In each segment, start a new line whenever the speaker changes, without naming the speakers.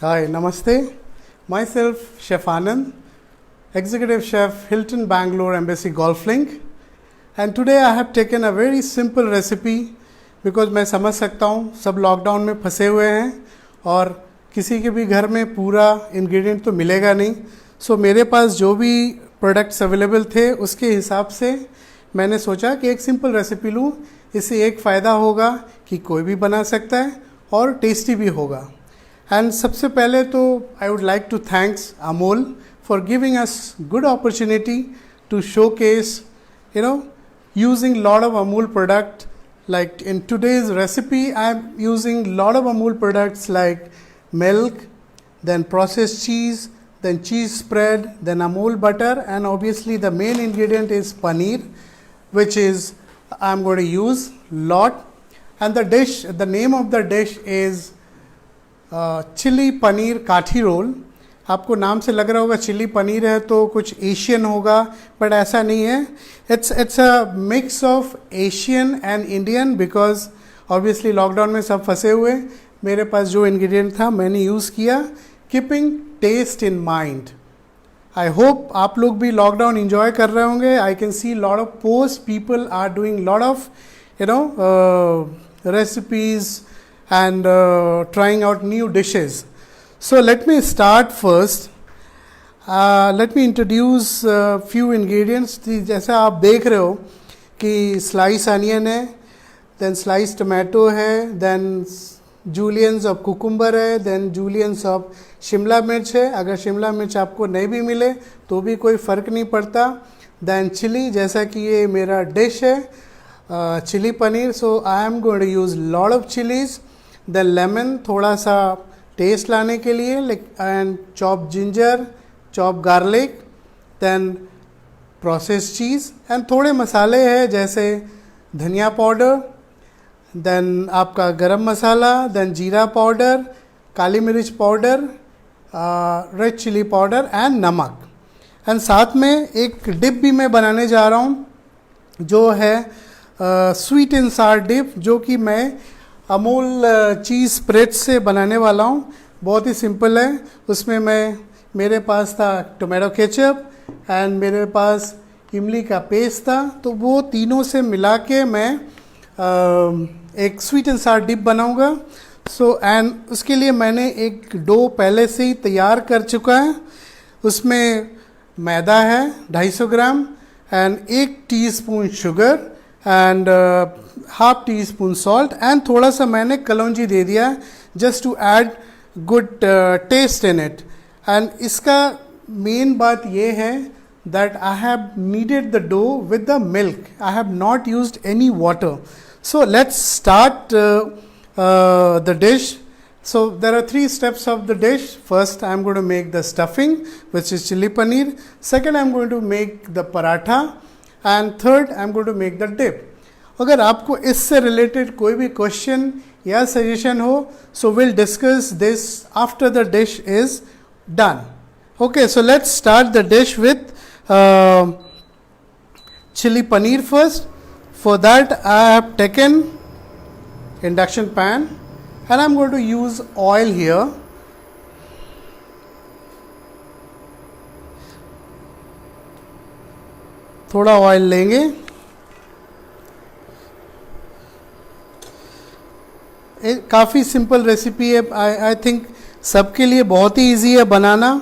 Hi, Namaste. Myself, Chef Anand, Executive Chef, Hilton Bangalore Embassy Golf Link. And today I have taken a very simple recipe because मैं समझ सकता हूँ सब lockdown में फंसे हुए हैं और किसी के भी घर में पूरा इंग्रेडिएंट तो मिलेगा नहीं. सो मेरे पास जो भी प्रोडक्ट्स अवेलेबल थे उसके हिसाब से मैंने सोचा कि एक सिंपल रेसिपी लूँ. इससे एक फ़ायदा होगा कि कोई भी बना सकता है और टेस्टी भी होगा. एंड सबसे पहले तो I would like to thanks Amul for giving us good opportunity to showcase using lot of Amul product. Like in today's recipe I am using lot of Amul products like milk, then processed cheese, then cheese spread, then Amul butter, and obviously the main ingredient is paneer, which is I am going to use lot. And the name of the dish is chilli paneer kathi roll. आपको नाम से लग रहा होगा chilli paneer है तो कुछ Asian होगा, बट ऐसा नहीं है. It's a mix of Asian and Indian because obviously lockdown में सब फंसे हुए. मेरे पास जो इंग्रेडिएंट था मैंने यूज़ किया, keeping taste in mind. I hope आप लोग भी लॉकडाउन इंजॉय कर रहे होंगे. I can see lot of post people are doing lot of recipes and trying out new dishes. So let me start first. Let me introduce few ingredients. जैसा आप देख रहे हो कि slice onion है, then slice tomato है, then juliennes of cucumber है, then juliennes of Shimla मिर्च है. अगर शिमला मिर्च आपको नहीं भी मिले तो भी कोई फ़र्क नहीं पड़ता. then chili, जैसा कि ये मेरा डिश है chilli paneer, so I am going to use lot of chilies. Then lemon थोड़ा सा टेस्ट लाने के लिए, and chop ginger, chop garlic, then processed cheese, and थोड़े मसाले हैं जैसे धनिया पाउडर, देन आपका गरम मसाला, देन जीरा पाउडर, काली मिर्च powder, red chilli powder and नमक. एंड साथ में एक डिप भी मैं बनाने जा रहा हूँ जो है स्वीट एंड सार डिप, जो कि मैं अमूल चीज़ स्प्रेड से बनाने वाला हूँ. बहुत ही सिंपल है. उसमें मेरे पास था टोमेटो केचप एंड मेरे पास इमली का पेस्ट था, तो वो तीनों से मिला के मैं एक स्वीट एंड सार डिप बनाऊँगा. सो एंड उसके लिए मैंने एक डो पहले से ही तैयार कर चुका है. उसमें मैदा है 250 gram and 1 teaspoon sugar and half teaspoon salt, and थोड़ा सा मैंने कलौंजी दे दिया just to add good taste in it. And इसका मेन बात ये है that I have kneaded the dough with the milk. I have not used any water. So let's start the dish. So there are 3 steps of the dish. First I am going to make the stuffing, which is chili paneer. Second I am going to make the paratha, and third I am going to make the dip. अगर आपको इससे related कोई भी question या suggestion हो, so will discuss this after the dish is done. Okay, so let's start the dish with chilli paneer first. For that I have taken induction pan and I'm going to use oil here. थोड़ा oil लेंगे. काफ़ी simple recipe है. I think सबके लिए बहुत ही easy है बनाना.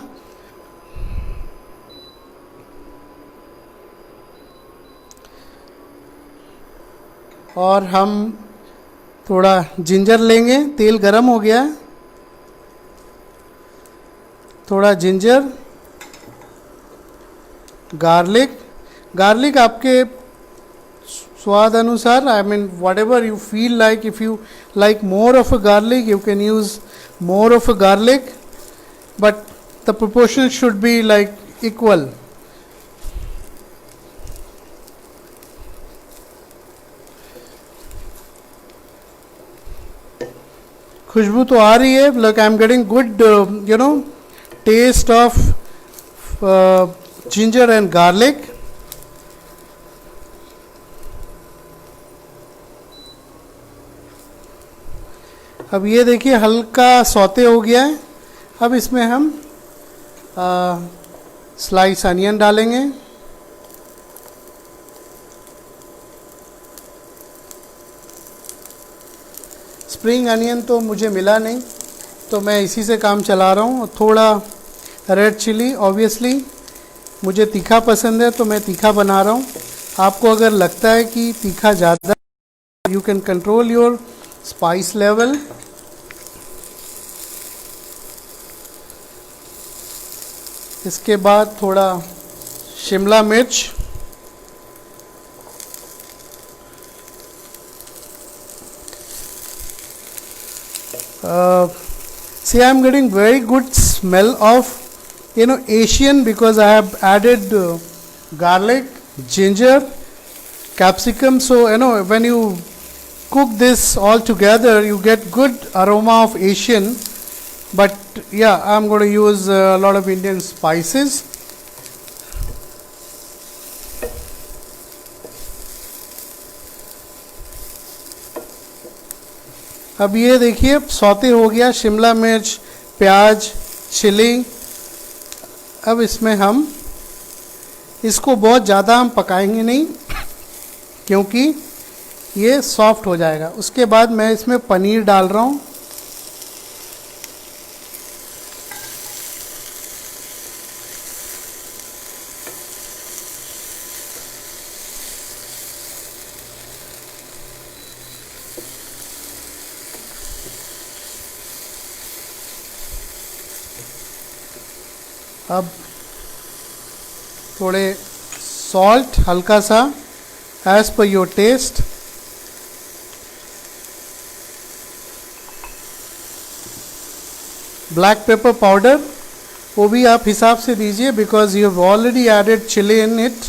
और हम थोड़ा जिंजर लेंगे. तेल गरम हो गया है. थोड़ा जिंजर, गार्लिक आपके स्वाद अनुसार. I mean whatever you feel like. If you like more of a garlic you can use more of a garlic, but the proportion should be like equal. खुशबू तो आ रही है. Like I am getting good taste of ginger and garlic. अब ये देखिए हल्का saute हो गया है. अब इसमें हम स्लाइस अनियन डालेंगे। स्प्रिंग अनियन तो मुझे मिला नहीं, तो मैं इसी से काम चला रहा हूँ। थोड़ा रेड चिली, ऑब्वियसली मुझे तीखा पसंद है तो मैं तीखा बना रहा हूँ। आपको अगर लगता है कि तीखा ज़्यादा, you can control your spice level. इसके बाद थोड़ा शिमला मिर्च, see, I am getting very good smell of Asian, because I have added garlic, ginger, capsicum. So when you cook this all together, you get good aroma of Asian. But yeah, I am going to use a lot of Indian spices. अब ये देखिए saute हो गया शिमला मिर्च, प्याज, chilli. अब इसमें हम इसको बहुत ज़्यादा हम पकाएंगे नहीं, क्योंकि ये सॉफ्ट हो जाएगा। उसके बाद मैं इसमें पनीर डाल रहा हूँ। अब थोड़े सॉल्ट, हल्का सा as per your taste. Black pepper powder वो भी आप हिसाब से दीजिए, because you have already added chilli in it.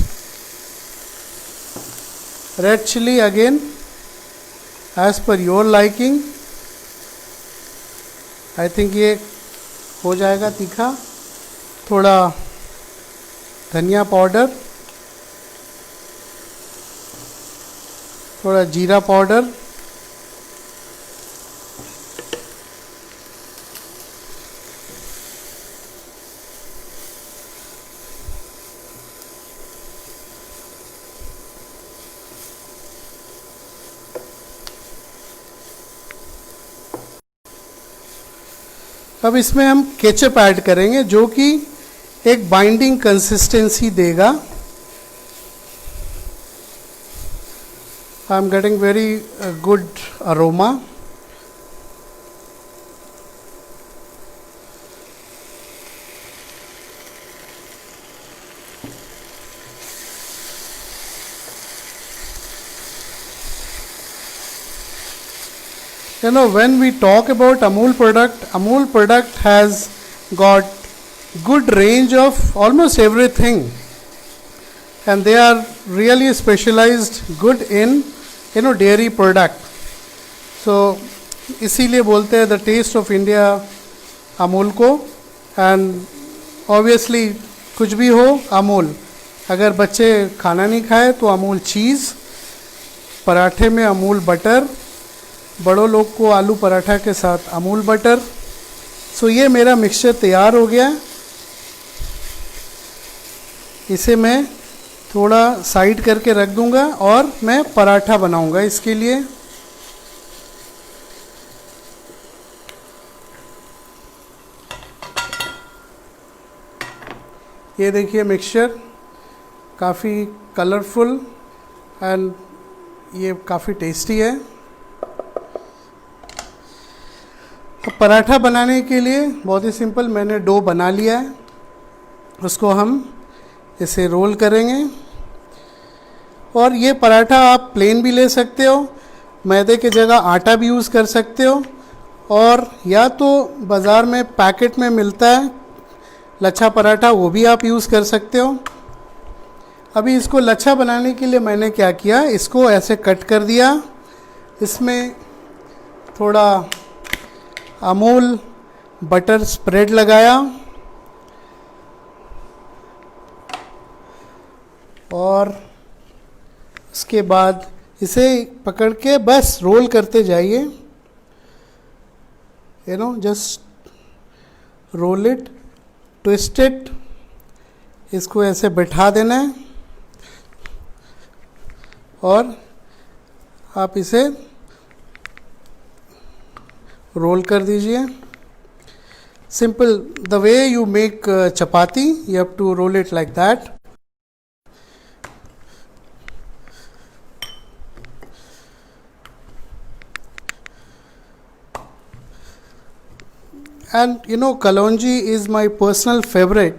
Red chilli again as per your liking. I think ये हो जाएगा तीखा। थोड़ा धनिया पाउडर, थोड़ा जीरा पाउडर, अब इसमें हम केचप ऐड करेंगे, जो कि एक बाइंडिंग कंसिस्टेंसी देगा। आई am getting very good aroma. When we talk about Amul product has got good range of almost everything, and they are really specialized good in dairy product. So इसीलिए बोलते हैं the taste of India Amul को। And obviously कुछ भी हो अमूल, अगर बच्चे खाना नहीं खाए तो अमूल चीज़, पराठे में अमूल बटर, बड़ों लोग को आलू पराठा के साथ अमूल बटर। सो ये मेरा मिक्सचर तैयार हो गया। इसे मैं थोड़ा साइड करके रख दूंगा और मैं पराठा बनाऊंगा इसके लिए। ये देखिए मिक्सचर काफ़ी कलरफुल एंड ये काफ़ी टेस्टी है। तो पराठा बनाने के लिए बहुत ही सिंपल, मैंने डो बना लिया है। उसको हम इसे रोल करेंगे। और ये पराठा आप प्लेन भी ले सकते हो, मैदे की जगह आटा भी यूज़ कर सकते हो, और या तो बाज़ार में पैकेट में मिलता है लच्छा पराठा, वो भी आप यूज़ कर सकते हो। अभी इसको लच्छा बनाने के लिए मैंने क्या किया, इसको ऐसे कट कर दिया, इसमें थोड़ा अमूल बटर स्प्रेड लगाया और उसके बाद इसे पकड़ के बस रोल करते जाइए, just roll it, twist it, इसको ऐसे बिठा देना है और आप इसे रोल कर दीजिए. Simple, the way you make chapati, you have to roll it like that. And you know, kalonji is my personal favorite.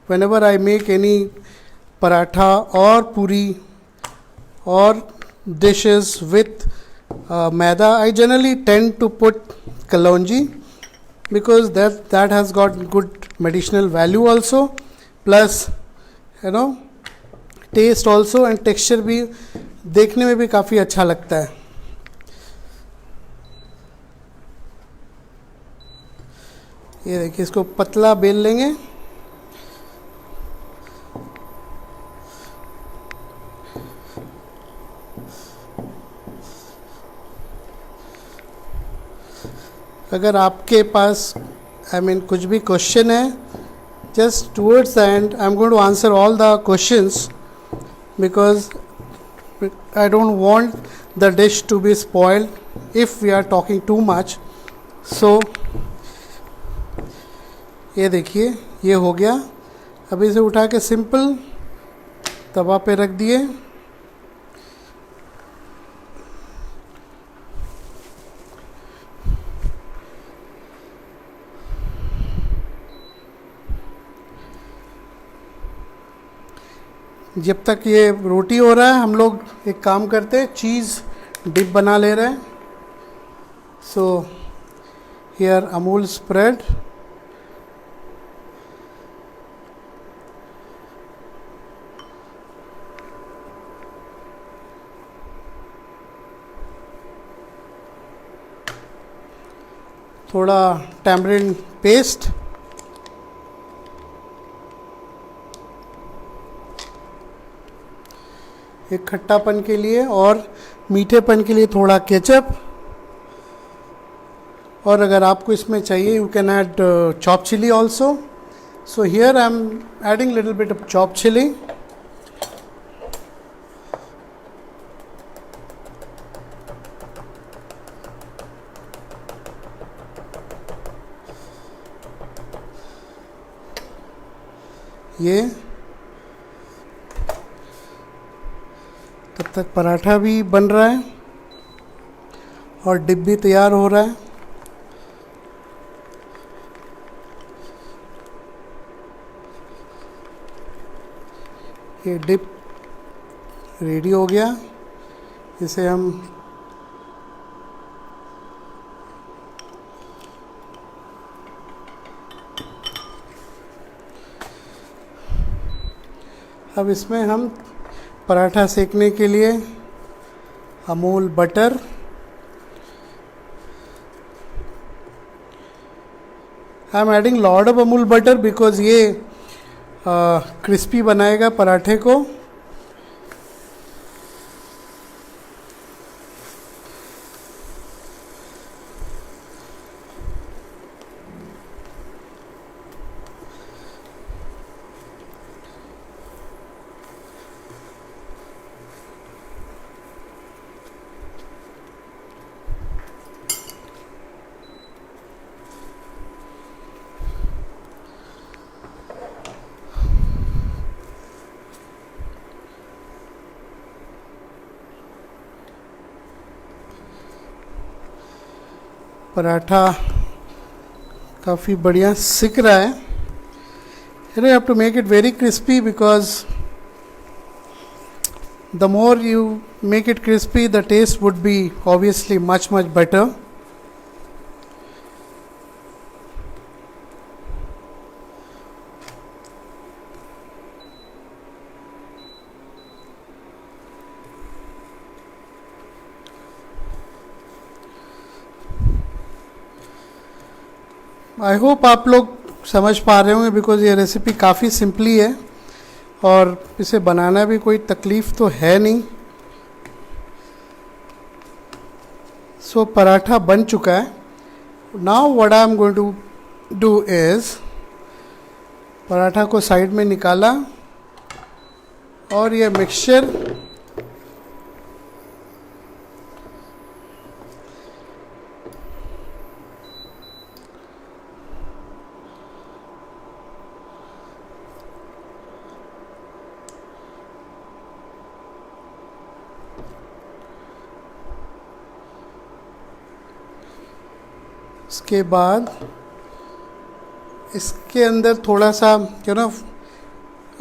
Whenever I make any paratha or puri or dishes with maida, I generally tend to put kalonji because that has got good medicinal value also, plus you know taste also, and texture भी देखने में भी काफ़ी अच्छा लगता है. ये देखिए, इसको पतला बेल लेंगे. अगर आपके पास कुछ भी क्वेश्चन है, just towards the end I'm going to answer all the questions because I don't want the dish to be spoiled if we are talking too much. So ये देखिए, ये हो गया. अभी इसे उठा के सिंपल तवा पे रख दिए. जब तक ये रोटी हो रहा है, हम लोग एक काम करते हैं, चीज़ डिप बना ले रहे हैं. सो हियर अमूल स्प्रेड, थोड़ा टैमरिन पेस्ट, एक खट्टापन के लिए, और मीठेपन के लिए थोड़ा केचप. और अगर आपको इसमें चाहिए, you can add chop chilli also. So here I am adding little bit of chop chilli. ये तब तक पराठा भी बन रहा है और डिप भी तैयार हो रहा है. ये डिप रेडी हो गया. इसे हम अब इसमें हम पराठा सेकने के लिए Amul butter, I am adding lot of Amul butter because ये क्रिस्पी बनाएगा पराठे को. पराठा काफ़ी बढ़िया सिक रहा है. You have to make it very crispy because the more you make it crispy, the taste would be obviously much better. I hope आप लोग समझ पा रहे होंगे बिकॉज ये रेसिपी काफ़ी सिंपली है और इसे बनाना भी कोई तकलीफ़ तो है नहीं. सो पराठा बन चुका है. Now what I am going to do is paratha को साइड में निकाला और ये मिक्सचर उसके बाद इसके अंदर थोड़ा सा you know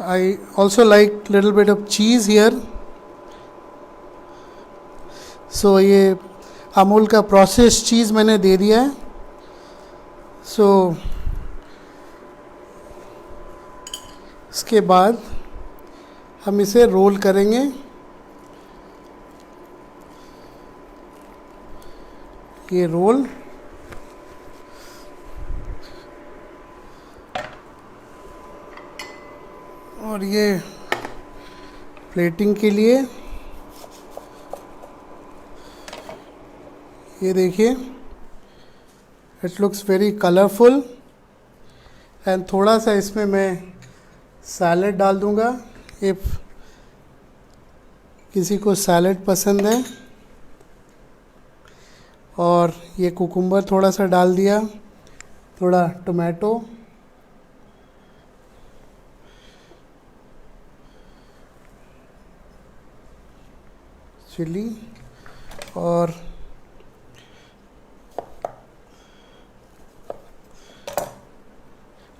I also like little bit of cheese here. So ये अमूल का प्रोसेस चीज़ मैंने दे दिया है. सो इसके बाद हम इसे रोल करेंगे. ये रोल और ये प्लेटिंग के लिए ये देखिए it looks very colourful. And थोड़ा सा इसमें मैं सैलेड डाल दूंगा इफ़ किसी को सैलेड पसंद है. और ये कुकुम्बर थोड़ा सा डाल दिया, थोड़ा टोमेटो, चिली और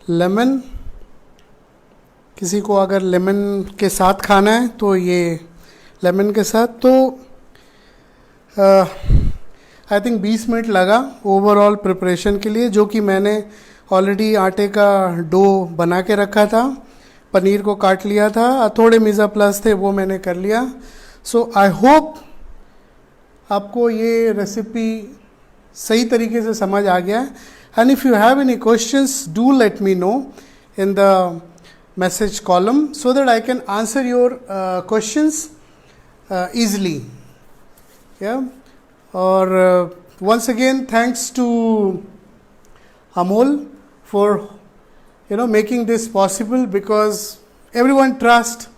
लेमन. किसी को अगर लेमन के साथ खाना है तो ये लेमन के साथ. तो आई थिंक 20 मिनट लगा ओवरऑल प्रिपरेशन के लिए, जो कि मैंने ऑलरेडी आटे का डो बना के रखा था. पनीर को काट लिया था, थोड़े मीज़ा प्लस थे वो मैंने कर लिया. सो आई होप आपको ये रेसिपी सही तरीके से समझ आ गया है. And if you have any questions do let me know in the message column so that I can answer your questions easily. Yeah. और once again thanks to Amol for making this possible, because everyone trusts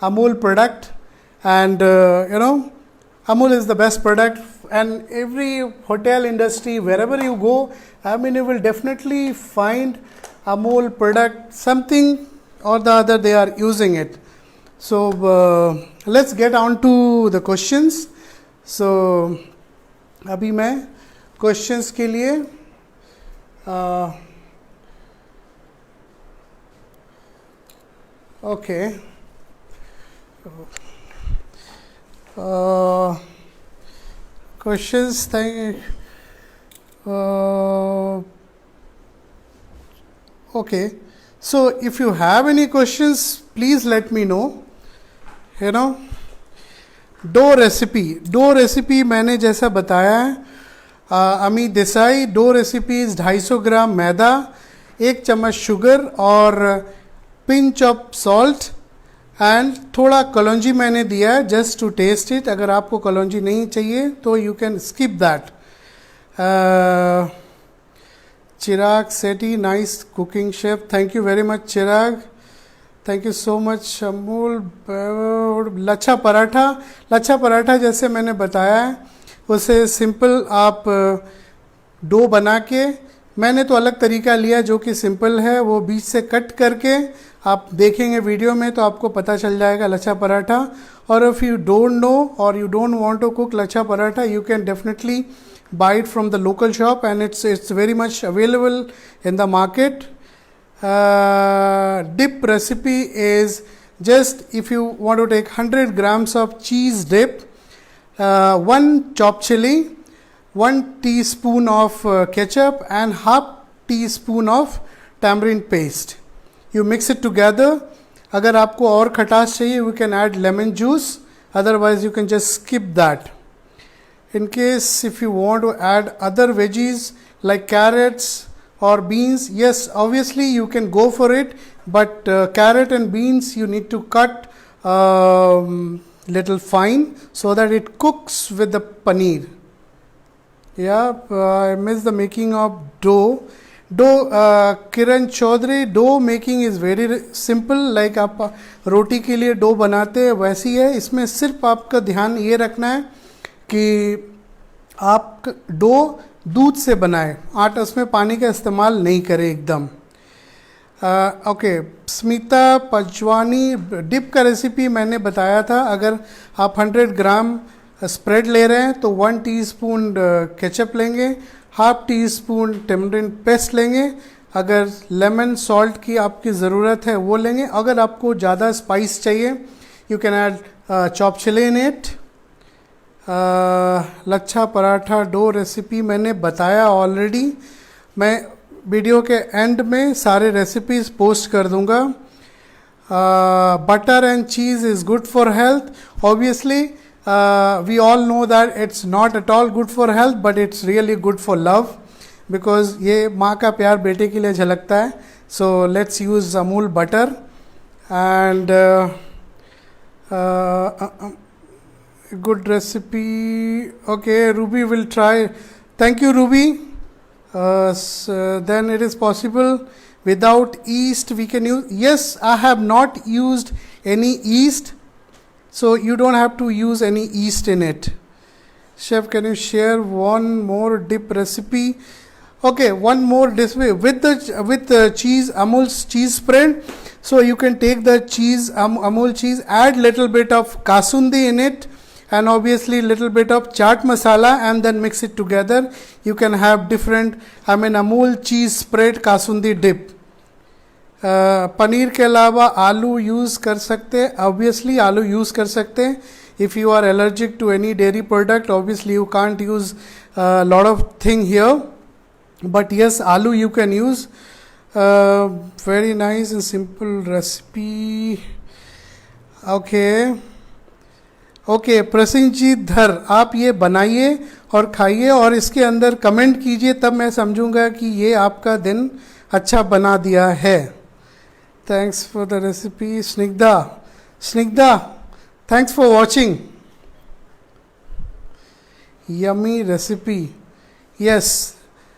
Amol product, and Amol is the best product, and every hotel industry wherever you go, I mean you will definitely find Amol product, something or the other they are using it. So let's get on to the questions. So अभी मैं questions के लिए okay questions okay. So if you have any questions please let me know. Dough recipe मैंने जैसा बताया है, Amit Desai. Dough recipes 250 gram मैदा, 1 चम्मच शुगर और पिंच ऑफ सॉल्ट एंड थोड़ा कलौंजी मैंने दिया है जस्ट टू टेस्ट इट. अगर आपको कलौंजी नहीं चाहिए तो you can skip that. Chirag Sethi, nice cooking chef. Thank you very much Chirag, thank you so much. Amul. Lachha paratha जैसे मैंने बताया है उसे सिंपल आप डो बना के, मैंने तो अलग तरीका लिया जो कि सिंपल है, वो बीच से कट करके आप देखेंगे वीडियो में तो आपको पता चल जाएगा लच्छा पराठा. और इफ़ यू डोंट नो और you don't want to cook lachha paratha, you can definitely buy it from the local shop, and it's very much available in the market. Dip recipe is just if you want to take 100 grams of cheese dip, 1 chopped chili, 1 teaspoon of ketchup and half teaspoon of tamarind paste. You mix it together. अगर आपको और खटास चाहिए you can add lemon juice, otherwise you can just skip that. In case if you want to add other veggies like carrots or beans, yes, obviously you can go for it, but carrot and beans you need to cut little fine so that it cooks with the paneer. Yeah, I miss the making of dough. Dough Kiran Chaudhary, dough making is very simple, like आप रोटी के लिए dough बनाते हैं वैसी है. इसमें सिर्फ आपका ध्यान ये रखना है कि आप डो दूध से बनाए, आटा उसमें पानी का इस्तेमाल नहीं करें एकदम. ओके, स्मिता पंचवानी, डिप का रेसिपी मैंने बताया था. अगर आप 100 ग्राम स्प्रेड ले रहे हैं तो 1 टीस्पून केचप लेंगे, half tea spoon tamarind paste लेंगे. अगर लेमन सॉल्ट की आपकी ज़रूरत है वो लेंगे. अगर आपको ज़्यादा स्पाइस चाहिए you can add chop chilli in it. Lachha paratha dough recipe मैंने बताया ऑलरेडी. मैं वीडियो के एंड में सारे रेसिपीज पोस्ट कर दूंगा. Butter and cheese is good for health. Obviously we all know that it's not at all good for health, but it's really good for love, because ये माँ का प्यार बेटे के लिए झलकता है. So let's use Amul butter and good recipe. Okay, Ruby will try. Thank you, Ruby. Then it is possible without yeast we can use. Yes, I have not used any yeast. So you don't have to use any yeast in it. Chef, can you share one more dip recipe? Okay, one more this way with the cheese, Amul's cheese spread. So you can take the cheese, Amul cheese, add little bit of kasundi in it, and obviously little bit of chaat masala, and then mix it together. You can have different, Amul cheese spread kasundi dip. Paneer के अलावा आलू use कर सकते हैं. Obviously आलू use कर सकते हैं. If you are allergic to any dairy product, obviously you can't use lot of thing here, but yes aloo you can use. Very nice and simple recipe. Okay, Prasenjit Dhar, आप ये बनाइए और खाइए और इसके अंदर कमेंट कीजिए, तब मैं समझूंगा कि ये आपका दिन अच्छा बना दिया है. Thanks for the recipe. Snigdha, thanks for watching. Yummy recipe. Yes.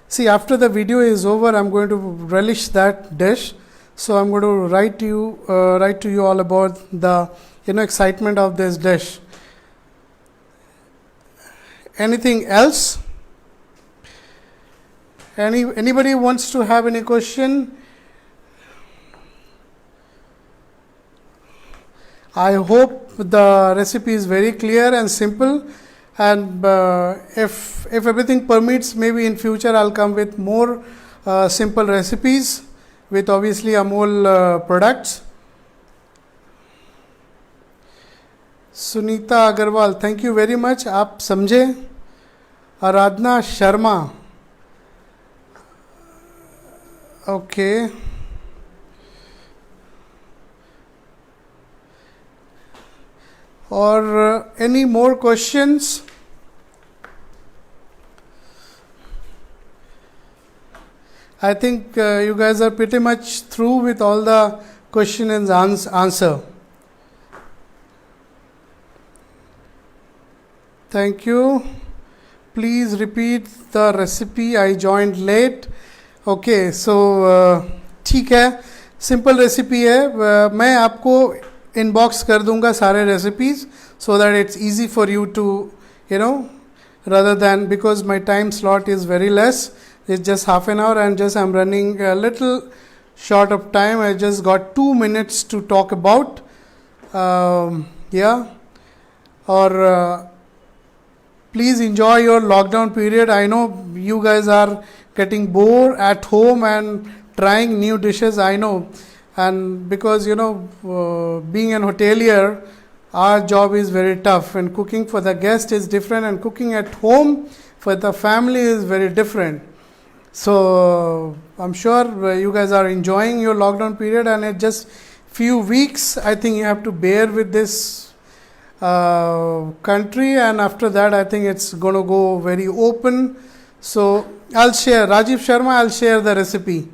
See, after the video is over, I'm going to relish that dish. So I'm going to write to you all about the excitement of this dish. Anything else? Anybody wants to have any question? I hope the recipe is very clear and simple, and if everything permits, maybe in future I'll come with more simple recipes with obviously Amul products. Sunita Agarwal, thank you very much. आप समझे. आराधना Sharma, okay. Or any more questions? I think you guys are pretty much through with all the question and answer. Thank you. Please repeat the recipe. I joined late. Okay, so ठीक है, simple recipe है. मैं आपको inbox कर दूंगा सारे recipes, so that it's easy for you to rather than, because my time slot is very less, it's just half an hour and just I'm running a little short of time. I just got 2 minutes to talk about. Or please enjoy your lockdown period. I know you guys are getting bored at home and trying new dishes, I know. And because being an hotelier, our job is very tough, and cooking for the guest is different, and cooking at home for the family is very different. So I'm sure you guys are enjoying your lockdown period, and it's just few weeks. I think you have to bear with this country, and after that I think it's going to go very open. So I'll share, Rajiv Sharma, I'll share the recipe.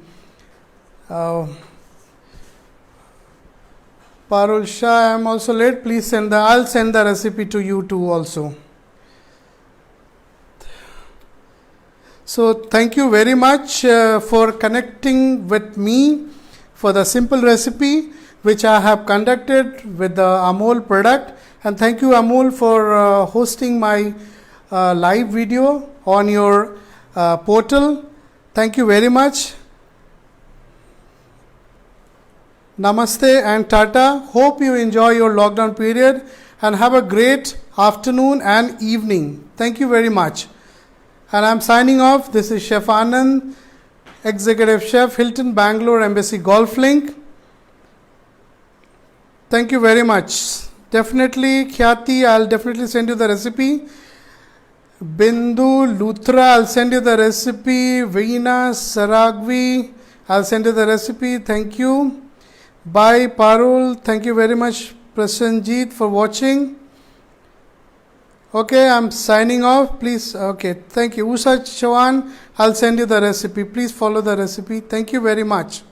Parul Shah, I am also late. Please I'll send the recipe to you too also. So thank you very much for connecting with me for the simple recipe which I have conducted with the Amul product. And thank you Amul for hosting my live video on your portal. Thank you very much. Namaste and Tata. Hope you enjoy your lockdown period and have a great afternoon and evening. Thank you very much. And I'm signing off. This is Chef Anand, Executive Chef, Hilton Bangalore Embassy Golf Link. Thank you very much. Definitely, Khyati, I'll definitely send you the recipe. Bindu, Luthra, I'll send you the recipe. Veena, Saragvi, I'll send you the recipe. Thank you. Bye, Parul. Thank you very much, Prasanjit, for watching. Okay, I'm signing off. Please, okay, thank you. Usha Chavan, I'll send you the recipe. Please follow the recipe. Thank you very much.